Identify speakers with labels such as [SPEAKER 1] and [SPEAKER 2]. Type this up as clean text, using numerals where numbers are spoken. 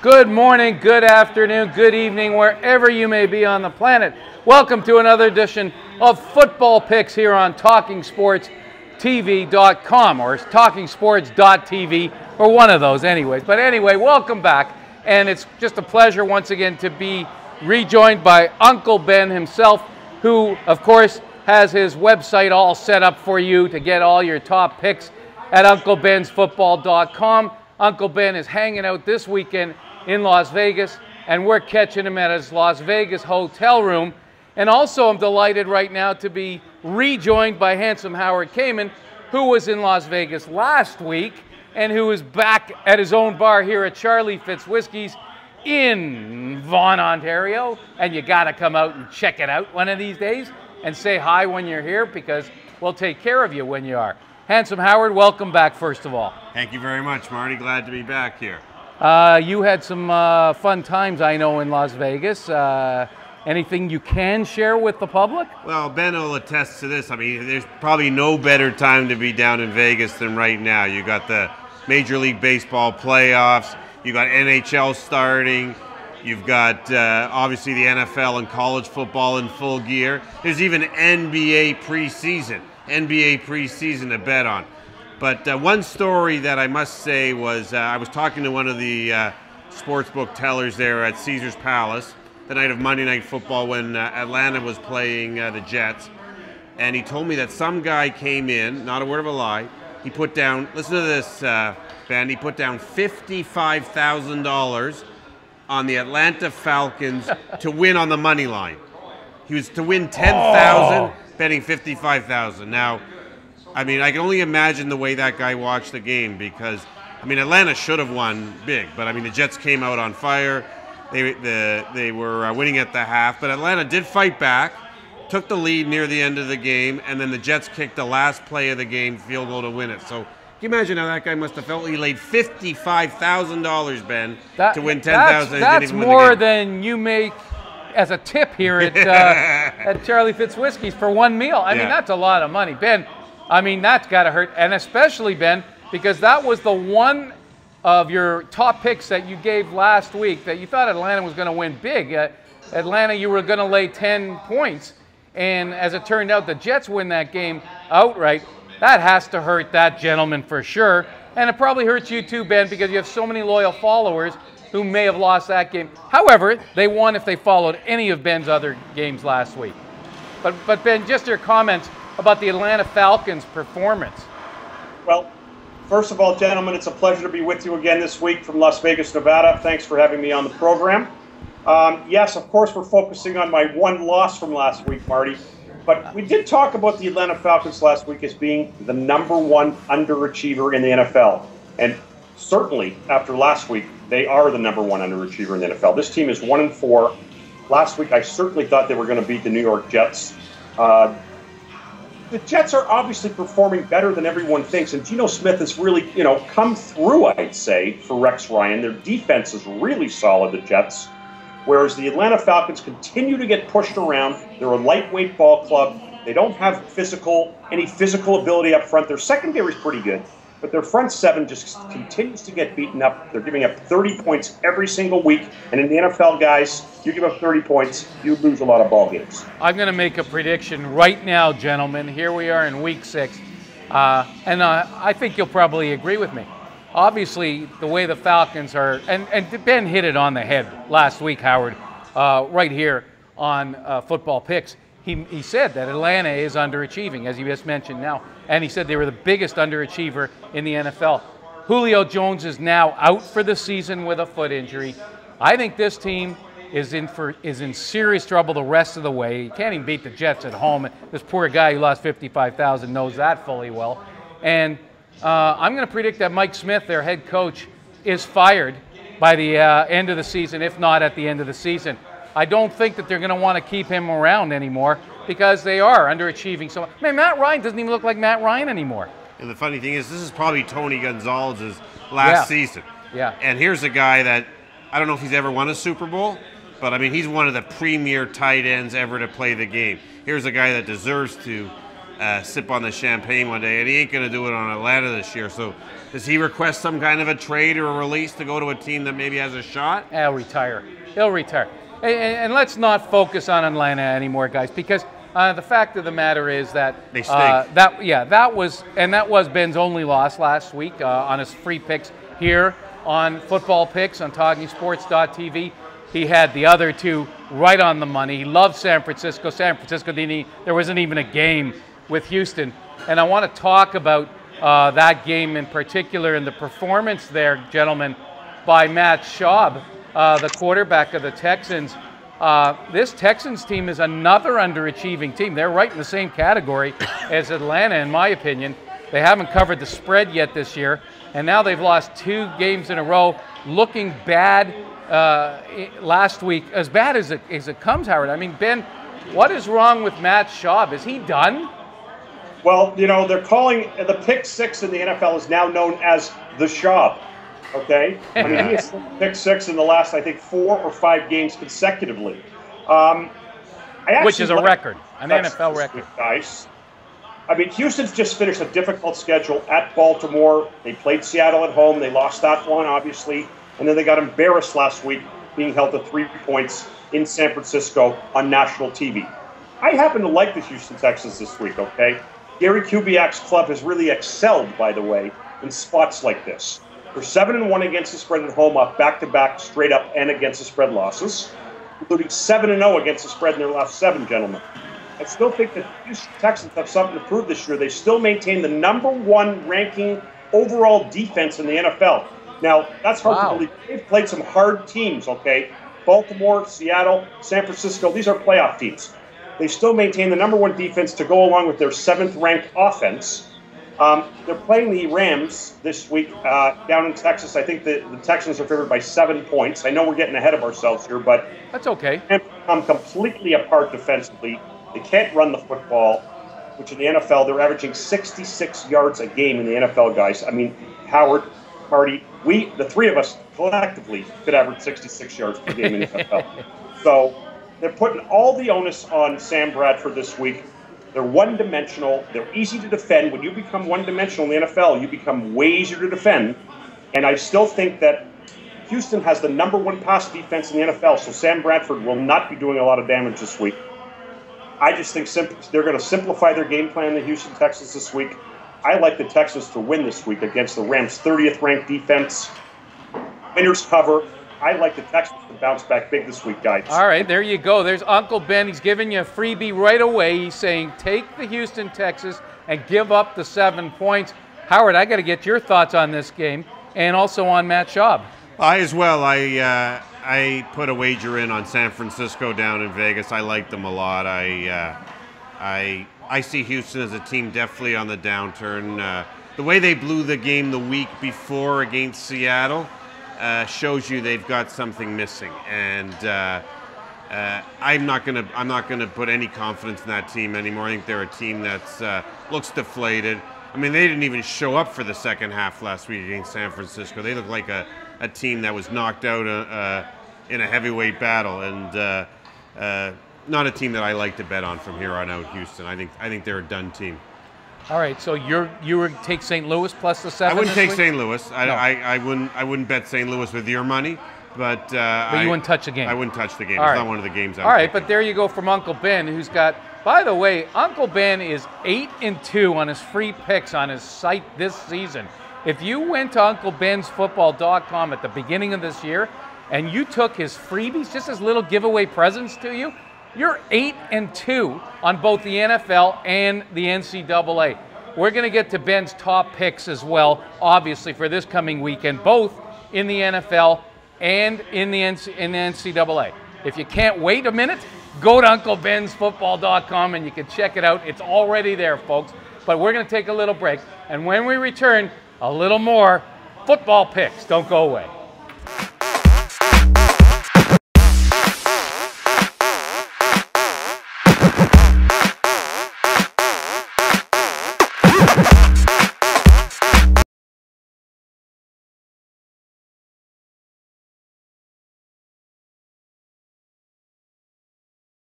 [SPEAKER 1] Good morning, good afternoon, good evening, wherever you may be on the planet. Welcome to another edition of Football Picks here on TalkingSportsTV.com or TalkingSports.tv, or one of those anyways. But anyway, welcome back, and it's just a pleasure once again to be rejoined by Uncle Ben himself, who, of course, has his website all set up for you to get all your top picks at UncleBen'sFootball.com. Uncle Ben is hanging out this weekend in Las Vegas, and we're catching him at his Las Vegas hotel room. And also I'm delighted right now to be rejoined by handsome Howard Kamin, who was in Las Vegas last week and who is back at his own bar here at Charlie Fitz Whiskey's in Vaughan, Ontario. And you gotta come out and check it out one of these days and say hi when you're here, because we'll take care of you when you are. Handsome Howard, welcome back first of all.
[SPEAKER 2] Thank you very much, Marty. Glad to be back here.
[SPEAKER 1] You had some fun times, I know, in Las Vegas. Anything you can share with the public?
[SPEAKER 2] Well, Ben will attest to this. I mean, there's probably no better time to be down in Vegas than right now. You got the Major League Baseball playoffs. You got NHL starting. You've got, obviously, the NFL and college football in full gear. There's even NBA preseason to bet on. But one story that I must say was I was talking to one of the sportsbook tellers there at Caesars Palace the night of Monday Night Football when Atlanta was playing the Jets. And he told me that some guy came in, not a word of a lie, he put down, listen to this, Ben, he put down $55,000 on the Atlanta Falcons to win on the money line. He was to win $10,000, betting $55,000. Now, I mean, I can only imagine the way that guy watched the game, because, I mean, Atlanta should have won big, but I mean, the Jets came out on fire. They were winning at the half, but Atlanta did fight back, took the lead near the end of the game, and then the Jets kicked the last play of the game, field goal to win it. So, can you imagine how that guy must have felt? He laid $55,000, Ben, to win $10,000.
[SPEAKER 1] That's more than you make as a tip here at at Charlie Fitz Whiskey's for one meal. I mean, that's a lot of money, Ben. I mean, that's got to hurt, and especially, Ben, because that was the one of your top picks that you gave last week that you thought Atlanta was going to win big. Atlanta, you were going to lay 10 points, and as it turned out, the Jets win that game outright. That has to hurt that gentleman for sure, and it probably hurts you too, Ben, because you have so many loyal followers who may have lost that game. However, they won if they followed any of Ben's other games last week. But Ben, just your comments about the Atlanta Falcons' performance.
[SPEAKER 3] Well, first of all, gentlemen, it's a pleasure to be with you again this week from Las Vegas, Nevada. Thanks for having me on the program. Yes, of course, we're focusing on my one loss from last week, Marty. But we did talk about the Atlanta Falcons last week as being the #1 underachiever in the NFL. And certainly, after last week, they are the #1 underachiever in the NFL. This team is 1-4. Last week, I certainly thought they were going to beat the New York Jets. The Jets are obviously performing better than everyone thinks, and Geno Smith has really, come through, I'd say, for Rex Ryan. Their defense is really solid, the Jets, whereas the Atlanta Falcons continue to get pushed around. They're a lightweight ball club. They don't have any physical ability up front. Their secondary is pretty good, but their front seven just continues to get beaten up. They're giving up 30 points every single week, and in the NFL, guys, you give up 30 points, you lose a lot of ball games.
[SPEAKER 1] I'm going to make a prediction right now, gentlemen. Here we are in Week 6, and I think you'll probably agree with me. Obviously, the way the Falcons are, and Ben hit it on the head last week, Howard, right here on Football Picks. He said that Atlanta is underachieving, as you just mentioned now, and he said they were the biggest underachiever in the NFL. Julio Jones is now out for the season with a foot injury. I think this team is in serious trouble the rest of the way. He can't even beat the Jets at home. This poor guy who lost $55,000 knows that fully well. And I'm going to predict that Mike Smith, their head coach, is fired by the end of the season, if not at the end of the season. I don't think that they're going to want to keep him around anymore because they are underachieving. So, man, Matt Ryan doesn't even look like Matt Ryan anymore.
[SPEAKER 2] And the funny thing is, this is probably Tony Gonzalez's last season.
[SPEAKER 1] Yeah.
[SPEAKER 2] And here's a guy that, I don't know if he's ever won a Super Bowl, but I mean, he's one of the premier tight ends ever to play the game. Here's a guy that deserves to sip on the champagne one day, and he ain't going to do it on Atlanta this year. So does he request some kind of a trade or a release to go to a team that maybe has a shot?
[SPEAKER 1] He'll retire. He'll retire. And let's not focus on Atlanta anymore, guys, because the fact of the matter is that
[SPEAKER 2] they stink.
[SPEAKER 1] That was Ben's only loss last week on his free picks here on Football Picks on TalkingSports.tv. He had the other two right on the money. He loved San Francisco. San Francisco there wasn't even a game with Houston. And I want to talk about that game in particular and the performance there, gentlemen, by Matt Schaub, the quarterback of the Texans. This Texans team is another underachieving team. They're right in the same category as Atlanta, in my opinion. They haven't covered the spread yet this year, and now they've lost 2 games in a row, looking bad last week, as bad as it comes, Howard. I mean, Ben, what is wrong with Matt Schaub? Is he done?
[SPEAKER 3] Well, they're calling the pick 6 in the NFL is now known as the Schaub. Okay, I mean, he has pick 6 in the last, I think, 4 or 5 games consecutively.
[SPEAKER 1] Which is a record, an NFL record.
[SPEAKER 3] Guys, I mean, Houston's just finished a difficult schedule at Baltimore. They played Seattle at home. They lost that one, obviously, and then they got embarrassed last week, being held to 3 points in San Francisco on national TV. I happen to like the Houston Texans this week. Okay, Gary Kubiak's club has really excelled, by the way, in spots like this. They're 7-1 against the spread at home off back-to-back straight up and against the spread losses, including 7-0 against the spread in their last 7, gentlemen. I still think that the Houston Texans have something to prove this year. They still maintain the #1 ranking overall defense in the NFL. Now, that's hard to believe. They've played some hard teams, okay? Baltimore, Seattle, San Francisco, these are playoff teams. They still maintain the #1 defense to go along with their 7th-ranked offense. They're playing the Rams this week down in Texas. I think the Texans are favored by 7 points. I know we're getting ahead of ourselves here, but
[SPEAKER 1] that's okay.
[SPEAKER 3] They've come completely apart defensively. They can't run the football, which in the NFL, they're averaging 66 yards a game in the NFL, guys. I mean, Howard, Marty, the 3 of us collectively could average 66 yards per game in the NFL. So they're putting all the onus on Sam Bradford this week. They're one-dimensional. They're easy to defend. When you become one-dimensional in the NFL, you become way easier to defend. And I still think that Houston has the #1 pass defense in the NFL, so Sam Bradford will not be doing a lot of damage this week. I just think they're going to simplify their game plan, the Houston Texans, this week. I like the Texans to win this week against the Rams' 30th-ranked defense. Winners cover. I like the Texans to bounce back big this week, guys.
[SPEAKER 1] All right, there you go. There's Uncle Ben. He's giving you a freebie right away. He's saying take the Houston Texans and give up the 7 points. Howard, I got to get your thoughts on this game and also on Matt Schaub.
[SPEAKER 2] I as well. I put a wager in on San Francisco down in Vegas. I like them a lot. I see Houston as a team definitely on the downturn. The way they blew the game the week before against Seattle shows you they've got something missing, and I'm not gonna put any confidence in that team anymore. I think they're a team that looks deflated. I mean, they didn't even show up for the second half last week against San Francisco. They look like a team that was knocked out in a heavyweight battle, and not a team that I like to bet on from here on out. Houston, I think they're a done team.
[SPEAKER 1] All right, so you would take St. Louis plus the 7?
[SPEAKER 2] I wouldn't take St. Louis.
[SPEAKER 1] No.
[SPEAKER 2] I wouldn't bet St. Louis with your money, but
[SPEAKER 1] you wouldn't touch the game.
[SPEAKER 2] I wouldn't touch the game.
[SPEAKER 1] All
[SPEAKER 2] it's
[SPEAKER 1] right.
[SPEAKER 2] not one of the games.
[SPEAKER 1] All right, but there you go from Uncle Ben, who's got. By the way, Uncle Ben is 8-2 on his free picks on his site this season. If you went to UncleBen'sFootball.com at the beginning of this year and you took his freebies, just as little giveaway presents to you, you're 8-2 on both the NFL and the NCAA. We're going to get to Ben's top picks as well, obviously, for this coming weekend, both in the NFL and in the NCAA. If you can't wait a minute, go to UncleBen'sFootball.com and you can check it out. It's already there, folks. But we're going to take a little break. And when we return, a little more football picks. Don't go away.